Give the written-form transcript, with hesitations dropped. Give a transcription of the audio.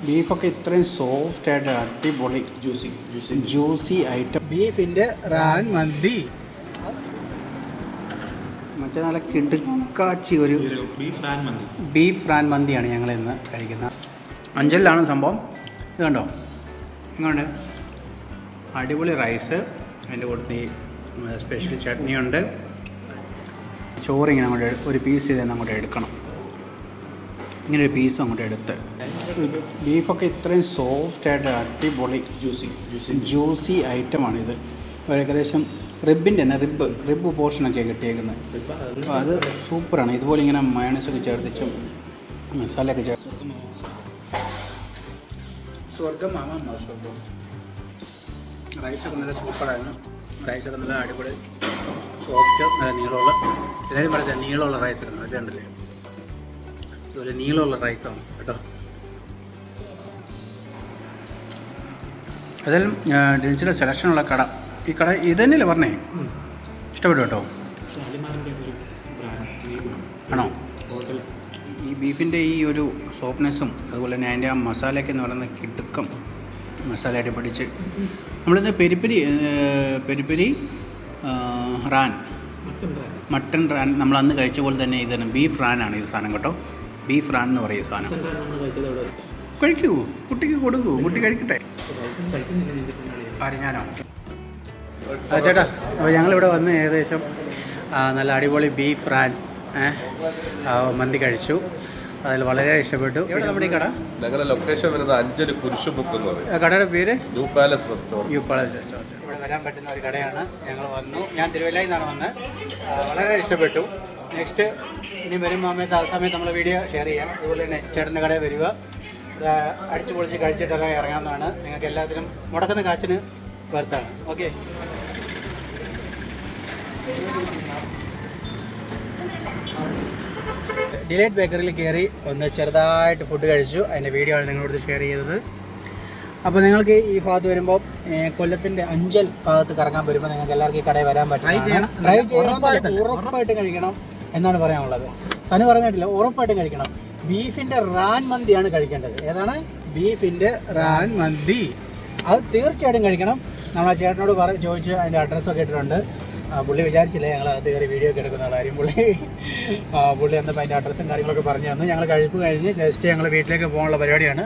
ബീഫൊക്കെ ഇത്രയും സോഫ്റ്റ് ആയിട്ട് അടിപൊളി ജ്യൂസി ഐറ്റം. ബീഫിൻ്റെ റാൻ മന്തി മറ്റേ നല്ല കിടുക്കാച്ചി ഒരു ബീഫ് റാൻ മന്തിയാണ് ഞങ്ങൾ ഇന്ന് കഴിക്കുന്നത്. അഞ്ചലിലാണ് സംഭവം. ഇത് കണ്ടോ, ഇങ്ങോട്ട് അടിപൊളി റൈസ്, അതിൻ്റെ കൂട്ടത്തിൽ സ്പെഷ്യൽ ചട്നിയുണ്ട്. ചോറിങ്ങനെ അങ്ങോട്ട് ഒരു പീസ് ചെയ്ത് അങ്ങോട്ട് എടുക്കണം. ഇങ്ങനെ ഒരു പീസ് അങ്ങോട്ട് എടുത്ത് ബീഫൊക്കെ ഇത്രയും സോഫ്റ്റ് ആയിട്ട് അടിപൊളി ജ്യൂസി ഐറ്റമാണിത്. ഏകദേശം റിബിൻ്റെ തന്നെ റിബ് പോർഷനൊക്കെ കിട്ടിയേക്കുന്നത്. അപ്പോൾ അത് സൂപ്പറാണ്. ഇതുപോലെ ഇങ്ങനെ മയോണൈസൊക്കെ ചേർത്തിച്ചും മസാലയൊക്കെ ചേർത്ത് സ്വർഗമാകാം സ്വർഗം. റൈസൊക്കെ നല്ല സൂപ്പറായിരുന്നു. റൈസൊക്കെ നല്ല അടിപൊളി സോഫ്റ്റ്, നല്ല നീളമുള്ള, എല്ലാവരും പറയുന്നത് നീളമുള്ള റൈസ് ഇടുന്നത്. ഇത് കണ്ടില്ലേ, ഇതുപോലെ നീളമുള്ള റൈസാണ് കേട്ടോ. അതായാലും ഡിജിറ്റൽ സെലക്ഷനുള്ള കട, ഈ കട ഇത് തന്നെയല്ലേ പറഞ്ഞേ? ഇഷ്ടപ്പെട്ടു കേട്ടോ. ആണോ? ഈ ബീഫിൻ്റെ ഈ ഒരു സോഫ്റ്റ്നെസ്സും അതുപോലെ തന്നെ അതിൻ്റെ ആ മസാലയൊക്കെ എന്ന് പറയുന്നത് കിടുക്കം മസാലയായിട്ട് പിടിച്ച്. നമ്മളിന്ന് പെരിപ്പരി റാൻ, മട്ടൺ റാൻ നമ്മളന്ന് കഴിച്ച പോലെ തന്നെ ഇതാണ് ബീഫ് റാനാണ് ഇത് സാധനം കേട്ടോ. ബീഫ് റാൻ എന്ന് പറയും സാധനം. കഴിക്കൂ, കുട്ടിക്ക് കൊടുക്കൂ, കുട്ടി കഴിക്കട്ടെ. ഞാനോ? ചേട്ടാ, അപ്പോൾ ഞങ്ങളിവിടെ വന്ന് ഏകദേശം നല്ല അടിപൊളി ബീഫ് റാൻ മന്തി കഴിച്ചു. അതിൽ വളരെ ഇഷ്ടപ്പെട്ടു. എവിടെ നമ്മുടെ ഈ കട? ഞങ്ങളുടെ ലൊക്കേഷൻ വരുന്നത് അഞ്ചല് കുരിശുമുക്ക് എന്ന് പറയും. കടയുടെ പേര് ന്യൂ പാലസ് റെസ്റ്റോറൻറ്റ്. ഇവിടെ വരാൻ പറ്റുന്ന ഒരു കടയാണ്. ഞങ്ങൾ വന്നു, ഞാൻ തിരുവല്ലയിൽ നിന്നാണ് വന്നത്. വളരെ ഇഷ്ടപ്പെട്ടു. നെക്സ്റ്റ് ഇനി വരുമ്പോൾ ആ സമയത്ത് നമ്മൾ വീഡിയോ ഷെയർ ചെയ്യാം. അതുപോലെ തന്നെ ചേട്ടൻ്റെ കടയിൽ വരിക, അടിച്ചു പൊളിച്ച് കഴിച്ചിട്ടൊക്കെ ഇറങ്ങാവുന്നതാണ്. നിങ്ങൾക്ക് എല്ലാത്തിനും മുടക്കുന്ന കാശിന് വർത്താണ്. ഓക്കെ. ഡിലൈറ്റ് ബേക്കറിയിൽ കയറി ഒന്ന് ചെറുതായിട്ട് ഫുഡ് കഴിച്ചു. അതിൻ്റെ വീഡിയോ ആണ് നിങ്ങളോട് ഷെയർ ചെയ്തത്. അപ്പോൾ നിങ്ങൾക്ക് ഈ ഭാഗത്ത് വരുമ്പോൾ കൊല്ലത്തിൻ്റെ അഞ്ചൽ ഭാഗത്ത് കറങ്ങാൻ വരുമ്പോൾ നിങ്ങൾക്ക് എല്ലാവർക്കും ഈ കടയിൽ വരാൻ പറ്റും. ട്രൈ ചെയ്യണം, ഉറപ്പായിട്ടും കഴിക്കണം എന്നാണ് പറയാനുള്ളത്. തന്നെ പറഞ്ഞിട്ടില്ല, ഉറപ്പായിട്ടും കഴിക്കണം. ബീഫിൻ്റെ റാൻ മന്തിയാണ് കഴിക്കേണ്ടത്. ഏതാണ്? ബീഫിൻ്റെ റാൻ മന്തി. അത് തീർച്ചയായിട്ടും കഴിക്കണം. നമ്മളെ ചേട്ടനോട് ചോദിച്ച് അതിൻ്റെ അഡ്രസ്സൊക്കെ ഇട്ടിട്ടുണ്ട്. പുള്ളി വിചാരിച്ചില്ല ഞങ്ങൾ അത് കയറി വീഡിയോ ഒക്കെ എടുക്കുന്ന കാര്യം. പുള്ളി അന്നപ്പോൾ അതിൻ്റെ അഡ്രസ്സും കാര്യങ്ങളൊക്കെ പറഞ്ഞു തന്നു. ഞങ്ങൾ കഴിപ്പ് കഴിഞ്ഞ് ജസ്റ്റ് ഞങ്ങൾ വീട്ടിലേക്ക് പോകാനുള്ള പരിപാടിയാണ്.